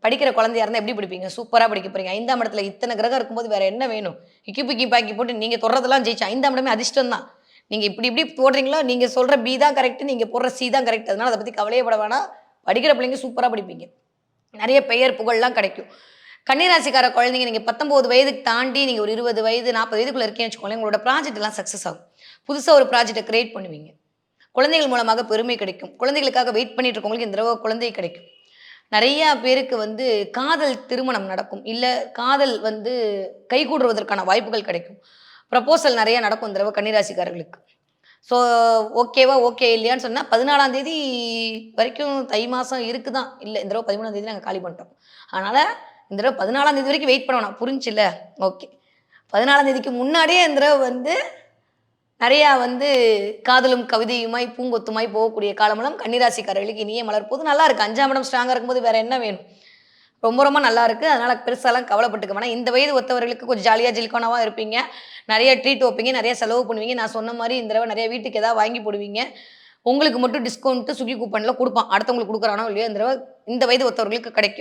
படிக்கிற குழந்தையா இருந்தா எப்படி படிப்பீங்க? சூப்பரா படிக்க போறீங்க. 5ஆம் இடத்துல இத்தன கிரகம் இருக்கும்போது வேற என்ன வேணும்? இக்கி பிக்கி பாக்கி போட்டு நீங்க தொடுறதெல்லாம் ஜெயிச்சு 5ஆம் இடமே அதிர்ஷ்டம் தான். நீங்க இப்படி இப்படி போடுறீங்களோ, நீங்க சொல்ற பி தான் கரெக்ட், நீங்க போடுற சி தான் கரெக்ட். அதனால அத பத்தி கவலையே பட வேணாம். படிக்கிற பிள்ளைங்க சூப்பரா படிப்பீங்க. நெறைய பெயர், புகழ்லாம் கிடைக்கும். கன்னிராசிக்கார குழந்தைங்க நீங்க 19 வயதுக்கு தாண்டி நீங்க ஒரு 20 வயது, 40 வயதுக்குள்ள இருக்கீங்கன்னு வச்சுக்கோங்களேன், உங்களோட ப்ராஜெக்ட் எல்லாம் சக்சஸ் ஆகும். புதுசா ஒரு ப்ராஜெக்ட்ட கிரியேட் பண்ணுவீங்க. குழந்தைகள் மூலமாக பெருமை கிடைக்கும். குழந்தைகளுக்காக வெயிட் பண்ணிட்டு இருக்கவங்களுக்கு இந்த தடவ குழந்தை கிடைக்கும். நெறைய பேருக்கு வந்து காதல் திருமணம் நடக்கும். இல்ல காதல் வந்து கைகூடுவதற்கான வாய்ப்புகள் கிடைக்கும். ப்ரப்போசல் நெறைய நடக்கும் இந்த தடவ கன்னிராசிக்காரர்களுக்கு. ஸோ ஓகேவா, ஓகே இல்லையான்னு சொன்னா 14ஆம் தேதி வரைக்கும் தை மாசம் இருக்கு தான். இல்ல இந்த தடவ 13ஆம் தேதி நாங்க காலி பண்ணிட்டோம். அதனால இந்த தடவ 14ஆம் தேதி வரைக்கும் வெயிட் பண்ண வேணாம். புரிஞ்சுச்சுல்ல? ஓகே. 14ஆம் தேதிக்கு முன்னாடியே இந்த தடவ வந்து நெறையா வந்து காதலும் கவிதையுமாய் பூங்கொத்துமாய் போகக்கூடிய காலமெல்லாம் கன்னிராசிக்காரர்களுக்கு இனிய மலர்ப்போது நல்லா இருக்கு. 5ஆம் இடம் ஸ்ட்ராங்கா இருக்கும்போது வேற என்ன வேணும்? ரொம்ப ரொம்ப நல்லா இருக்கு. அதனால பெருசாலாம் கவலைப்பட்டுக்க வேணாம். இந்த வயது ஒத்தவர்களுக்கு கொஞ்சம் ஜாலியா ஜில்கானாவா இருப்பீங்க. நெறைய ட்ரீட் வைப்பீங்க. நெறைய செலவு பண்ணுவீங்க. நான் சொன்ன மாரி இந்த தடவ நெறைய வீட்டுக்கு ஏதாவது வாங்கி போடுவீங்க. உங்களுக்கு மட்டும் டிஸ்கவுண்ட் ஸ்விக்கி கூப்பன்ல குடுப்பான். அடுத்தவங்களுக்கு குடுக்குறானோ இல்லையோ இந்த தடவ இந்த வயது ஒத்தவர்களுக்கு கிடைக்கும்.